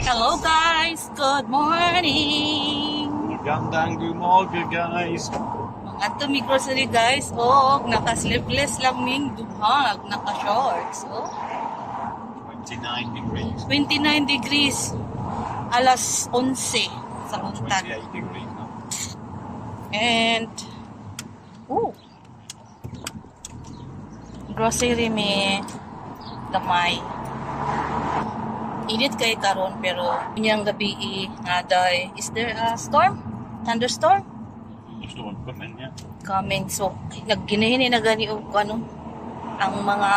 Hello guys! Good morning! Magandang umaga guys. Ato mi grocery guys, o naka-sleeveless lang ming duhag, naka-shorts. Oh, 29 degrees. 29 degrees. Alas 11 sa untag. 28 degrees now. And grocery mi gamay. Init kay karon pero inyang gabi naday. Is there a storm? Thunderstorm? Gusto mo comment niya? Coming. So, nagginahini na gani og ano ang mga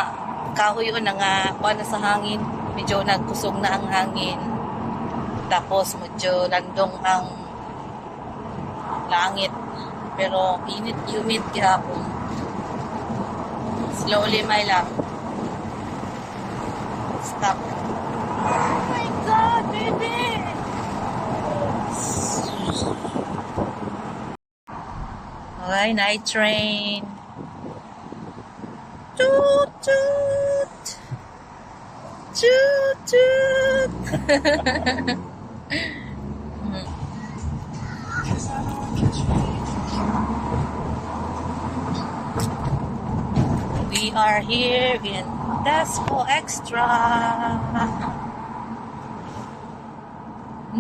kahoy o nga na sa hangin. Medyo nagkusog na ang hangin. Tapos medyo landong ang langit. Pero init, humid gihapon. Slowly, my love. Stop. Oh my God, baby! Okay, night train. Toot, toot. Toot, toot. We are here in Tesco Extra.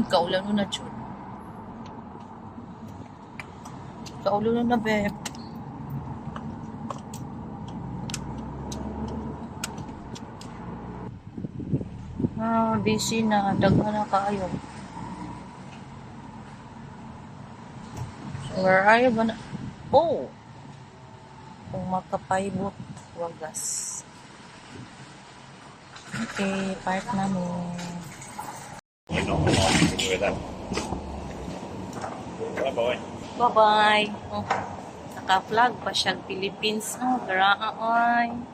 Kaulan mo na, Chud. Kaulan na, babe. Busy na. Daghan na kayo. So, where are you gonna... Oh! Kung makapaibot, wagas. Okay, park namin. We're not aligned with that. Bye bye. Bye-bye. Oh, naka-flag pa siyang Philippines. Oh, garaan.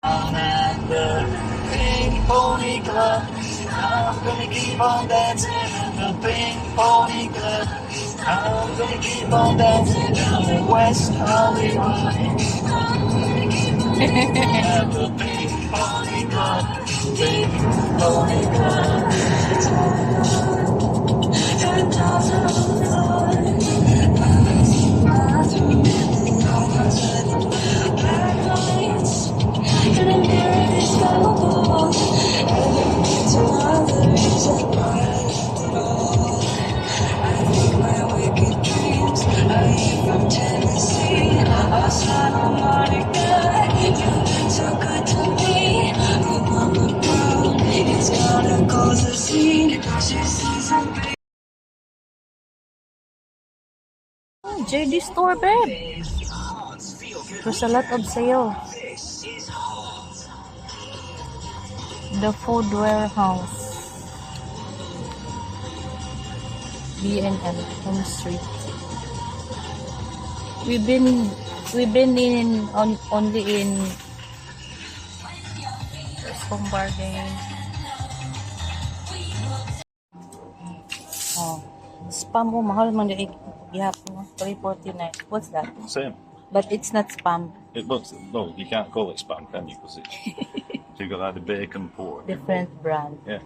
At the Pink Pony Club, I'm gonna keep on dancing in the Pink Pony Club. I'm gonna keep on dancing down in West Hollywood. At the Pink Pony Club, Pink Pony Club. JD Store, babe. There's a lot of sale. The Food Warehouse. B&M Home Street. We've been in only in Home Bargain. Oh, spam mo mahal man di gihapon, $3.49. What's that? Same. But it's not spam. It looks, well, you can't call it spam, can you? Because you've got like the bacon pork. Different brand. Yeah.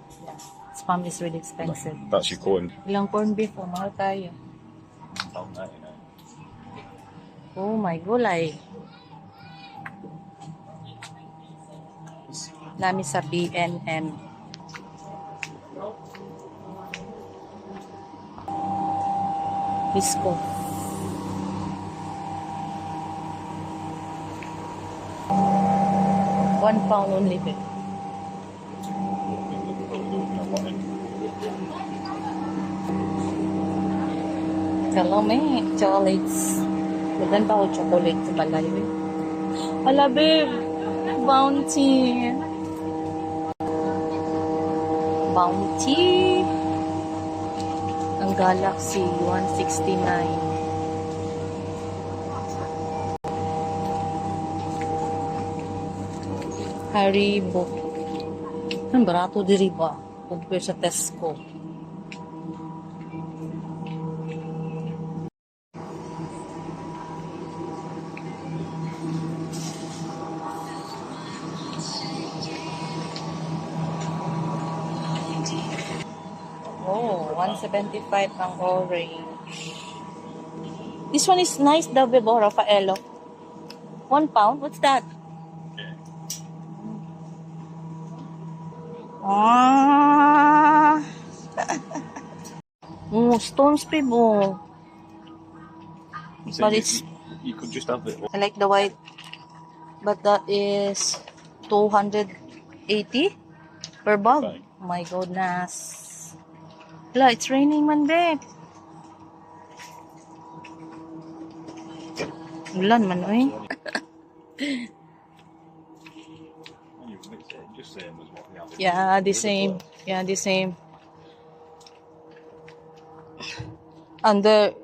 Spam is really expensive. That's your corn. Ilang corned beef, mahal tayo. $1.99. Oh my gulay. Nami sa B&M. Bisco. £1 only. Salome, chocolates. Maganda pa ako chocolate sa balay. Hala, babe. Bounty. Bounty. Ang Galaxy 169. Haribo. Ang barato diri ba? Compare sa Tesco. Oh, 175 ang orange. This one is nice daw, babe, oh, Raffaello. 1 pound? What's that? Ah. Oh, stones, babe, oh. So But you, it's, you could just have it. I like the white. But that is 280 per bag. Fine. My goodness. Wala, it's raining man, babe. Ulan man, oy. And you mix it just same as what we have. Yeah, the same. Yeah, the same. And the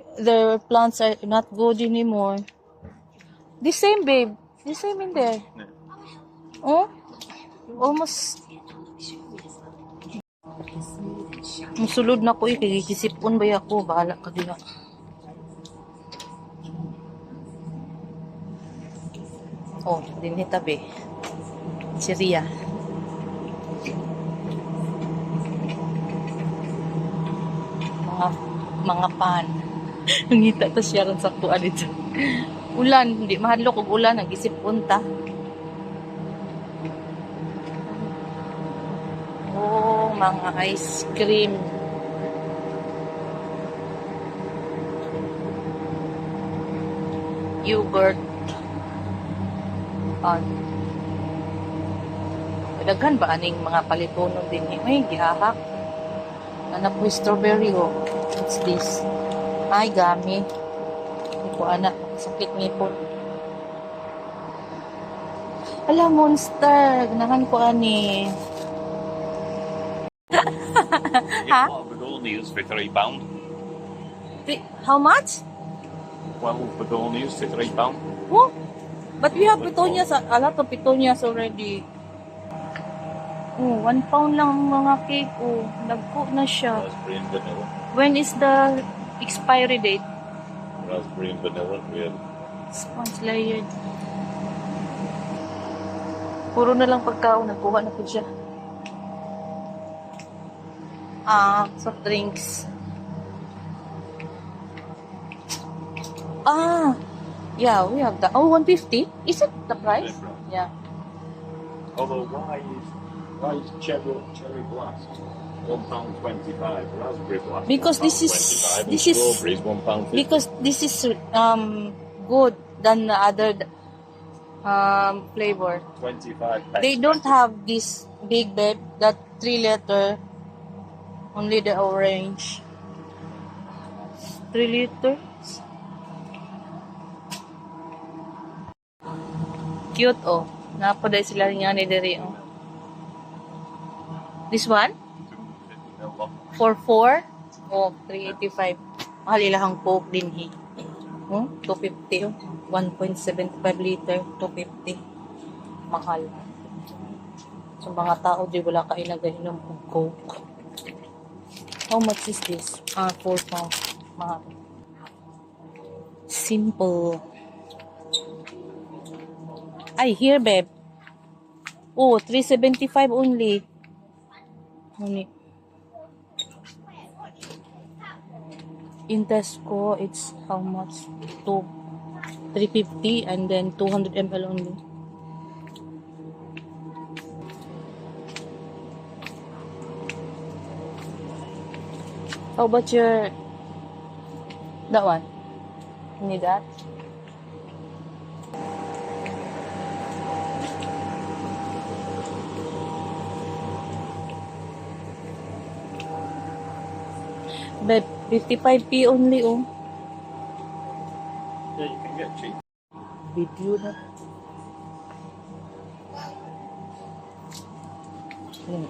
plants are not good anymore. The same, babe. The same in there. Yeah. Oh, almost. Musulod na ko ikikisipon ba ako? Bahala ka diha. Oh, dinhi tabi. Si Ria. Mga pan. Nangita ta siya ron sa tuwa dito. Ulan, hindi mahadlok og ulan, nag-isipon ta. Oh, mga ice cream. Yogurt. Daghan ba aning mga palitonon din ni? Ay, gihahak. Anak ko strawberry, oh. What's this? Ay, gami. Hindi ko anak. Sakit ngipon. Ala, Monster. Ganahan ko ani. You get a lot of begonias for £3. How much? 12 begonias for £3. Oh, but we have petunias, a lot of petunias already. Oh, 1 pound lang ang mga cake. Oh, nagko na siya. Raspberry and vanilla. When is the expiry date? Raspberry and vanilla. We have Sponge layered. Puro na lang pagkaon. Nagkuha na po siya. Soft drinks. Yeah, we have that. Oh, 150? Is it the price? Different. Yeah. Although why is cherry blast £1.25? Raspberry blast Because this is- £1.25, this and is- strawberries £1.50. Because this is good than the other flavor. 25 They don't have this big babe, that 3 liter. Only the orange. 3 liter. Cute, oh. Napaday sila nga ni Dere, oh. This one? For 4? Oh, 385. Mahal ilahang Coke din, eh. Oh, 250, oh. 1.75 liter, 250. Mahal. So, mga tao, di wala ka inagahinom ng Coke. How much is this? 4 pounds. Mahal. Simple. Ay, here, babe. Oh, 375 only. Only. In Tesco, it's how much? 350 and then 200 ml only. How about that one? You need that? But 55p only, oh. Yeah, you can get cheap. Video na. Yun.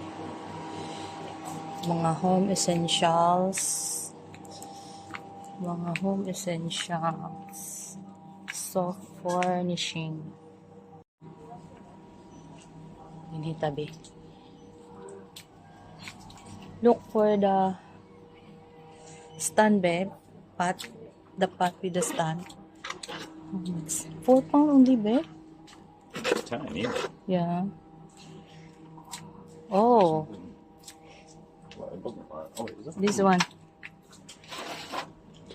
Mga home essentials. Mga home essentials. Soft furnishing. Hindi tabi. Look for the stand, babe. The pot with the stand. It's 4 pound only, babe. Tiny. Yeah. Oh. What, wasn't like, oh, it was This one.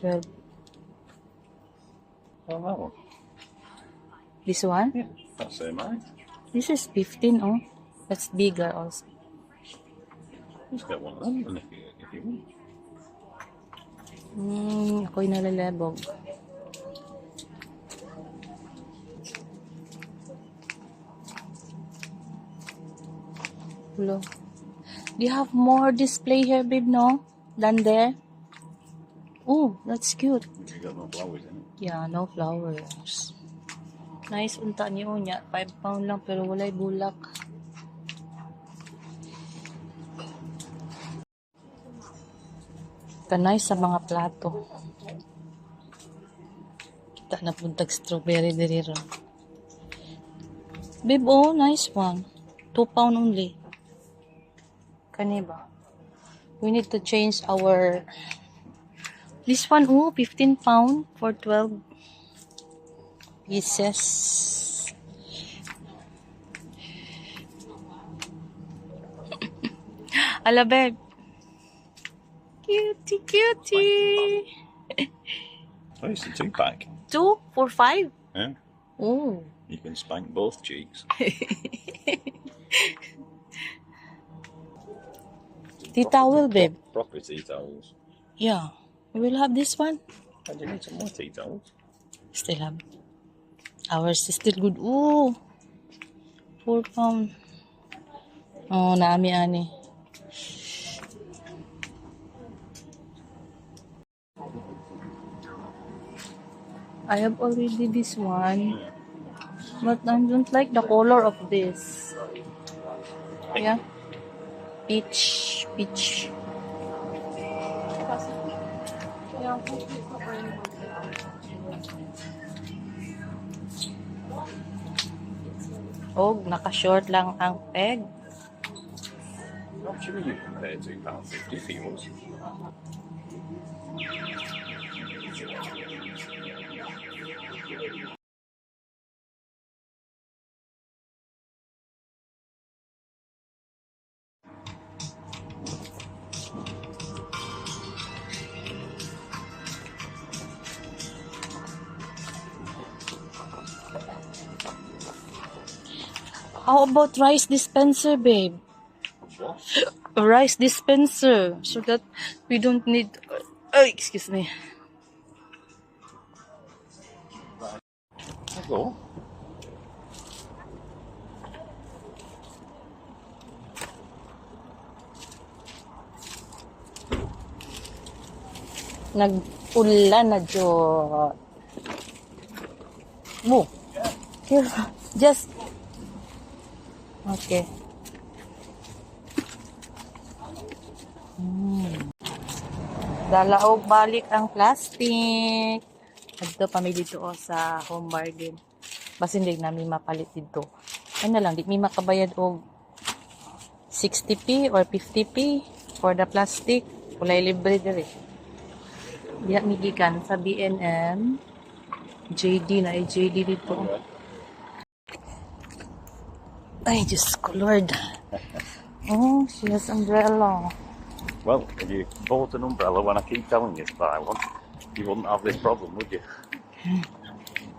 12. Oh, that one. This one? Yeah, that's the same height. This is 15, oh. That's bigger also. Just get one of them then if you want. Ako'y nalalabog. Hello. Do you have more display here, babe, no? Than there? Oh, that's cute. You got no flowers in it. Yeah, no flowers. Nice unta niyo niya. 5 pound lang pero walay bulak. Kanay sa mga plato. Kita na puntag strawberry diri ron. Babe, oh, nice one. 2 pound only. Kani ba? We need to change our... This one, oh, 15 pound for 12 pieces. Ala, babe. Cutie, cutie. Oh, it's a 2-pack. 2 for 5. Yeah. Oh. You can spank both cheeks. Tea towel, babe. Proper tea towels. Yeah. We will have this one. And you need some more tea towels. Still have. Ours is still good. Ooh. 4 pound. Oh, naami ani. I have already this one. But I don't like the color of this. Yeah. Peach. Peach. Oh, naka-short lang ang peg. How much would you compare £2.50 for yours? How about rice dispenser, babe? What? A rice dispenser so that we don't need... excuse me. Go. Nag-ulan na dyan. Mo. Here. Just. Okay. Dalaog balik ang plastic. Adto pami dito sa Home Bargain. Basin din namin mapalit dito. Ano lang, di mi makabayad og 60p or 50p for the plastic. Kulay libre diri. Diya migikan sa B&M. JD na JD dito. Ay, Diyos ko, Lord. Oh, she has umbrella. Well, if you bought an umbrella when I keep telling you to buy one, you wouldn't have this problem, would you?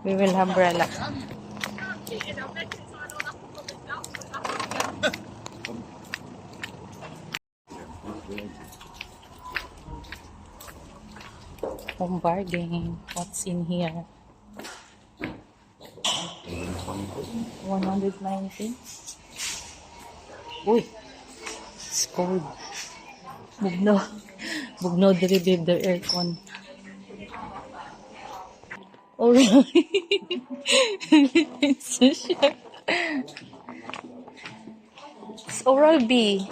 We will have umbrella. Home Bargain. What's in here? 190. Uy, it's cold. Bugno. Bugno diri babe the aircon. Alright. It's a chef. It's Oral B.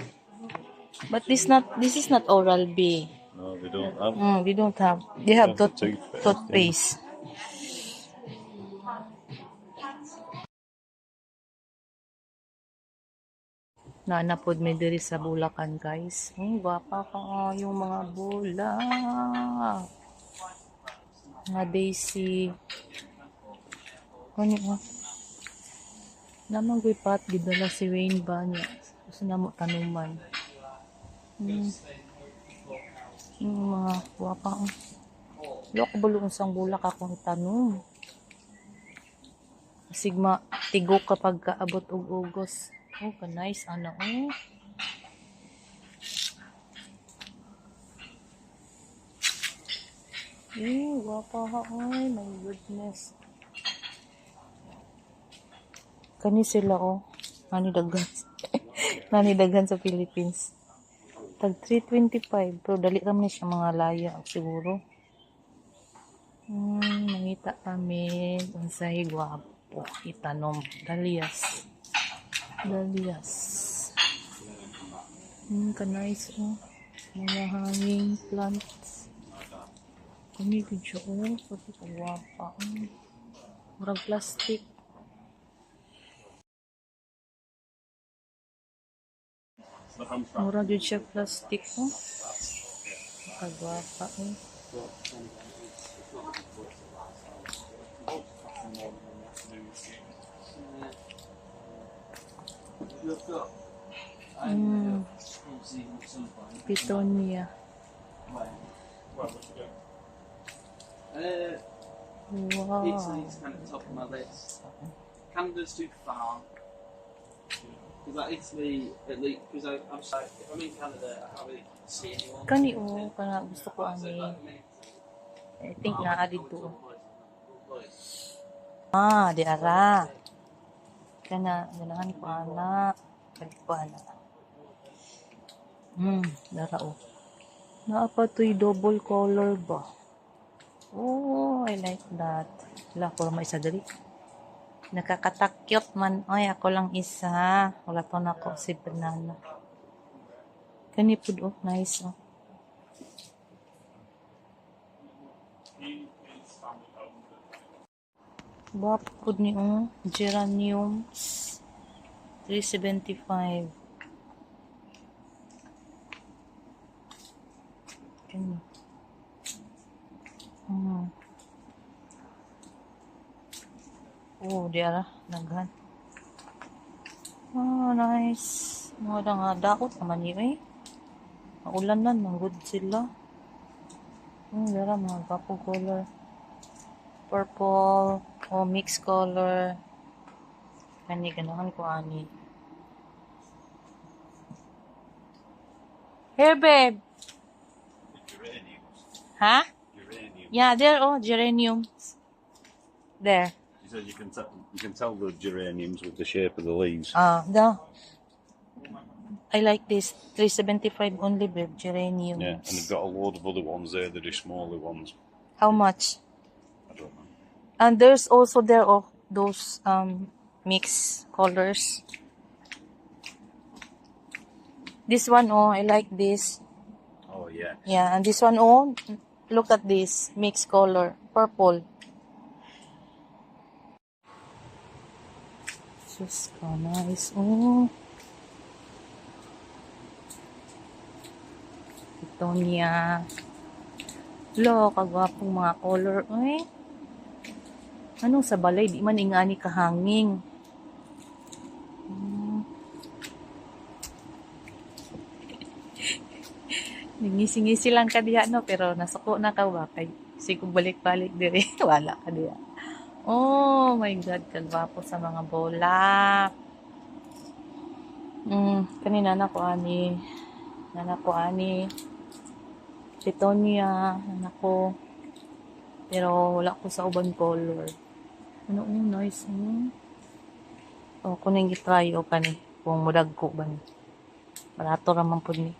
But this is not Oral B. No, they don't have. We don't have. They have They have the toothpaste, toothpaste. Naanapod may diri sa Bulacan, guys. Gwapa ka yung mga bula. Mga daisy. Ano nga? Namang guipat, gidala si Wayne ba niya? Gusto na mo tanuman. Yung mga wapa. Loko bulong sang bulak akong itanong. Sigma tigo kapag kaabot og ugos. Oh, ka nice ana oh. Wapa ha ay, my goodness. Kani sila oh. Nani daghan. Nani daghan sa Philippines. Tag 325 pero dali ra man siya mga laya siguro. Mangita kami unsay gwapo itanom dalias. Dalias. Ka nice oh. Mga hanging plants. Kani video oh, pati kagwapa. Murag plastic. Mura jud siya plastic oh. Kagwapa oh. Pitonia. Wow. Italy's kind of top of my list. Canada's too far. Because like Italy, at least, because I'm like, if I'm in Canada, I can't really see anyone. Kani oh, kana gusto ko ani. I think naa dito. Di ara. Kana ganahan ko ana. Balik ko ana. Dara oh. Naa pa to'y double color ba? Oh, I like that. Wala ko may isa dali. Nakakatakyot man. Ay, ako lang isa. Wala to na ako si banana. Kani po oh, nice oh. Bapod ni oh, geraniums 375. Kani. Oh, diara naghan. Nice. Mga nga daot naman yun eh. Maulan na, good sila. Diara mga purple color. Purple. Oh, mixed color. Kani, ganahan ko ani. Here, babe. Geraniums. Huh? Geranium. Yeah, there. Oh, geraniums. There. She said you can tell the geraniums with the shape of the leaves. I like this 375 only, babe. Geraniums. Yeah, and they've got a load of other ones there that are smaller ones. How much? I don't know. And there's also there those mixed colors. This one, oh, I like this. Oh yeah. Yeah, and this one, oh, look at this mixed color, purple. Sus ka, nice. Oh. Pitonia. Lo, kagwapong mga color. Ay. Anong sa balay? Di man ingani kahanging. Ngisi-ngisi lang ka diya, no? Pero nasuko na ka ba? Kay siguro balik-balik dire. Wala ka diya. Oh my God, kagwapo sa mga bola. Kanina na ko ani. Nana ko ani. Pitonia. Nana ko. Pero wala ko sa uban color. Ano nice. Oh, kung nang gitry o kani. Kung mudag ko ba ni. Barato raman po ni.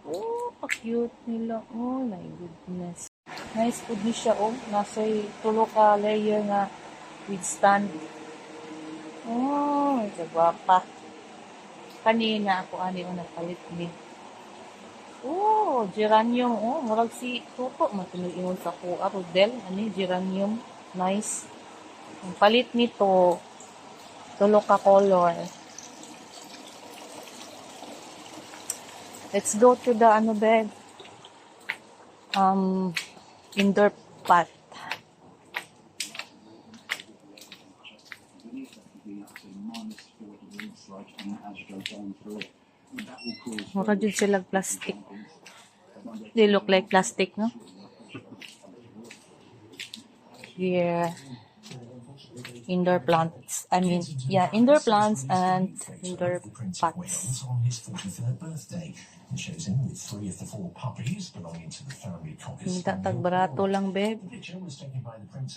Oh, pa-cute nila. Oh my goodness. Nice food ni siya, oh. Nasa tulo ka layer nga with stand. Oh, ito guwapa. Kanina ako ani o nagpalit ni. Oh, geranium. Oh, murag si Toto. Matunog ingon sa ko. Rodel, ani, geranium. Nice. Ang palit nito, tulo ka color. Let's go to the bed. Indoor pot. Mura jud sila plastic. They look like plastic, no? Here, indoor plants. I mean, yeah, indoor plants and indoor pots. On his 43rd birthday and shows him with 3 of the 4 puppies belonging to the family caucus. Minta tag barato lang, babe. The picture was taken by the princess.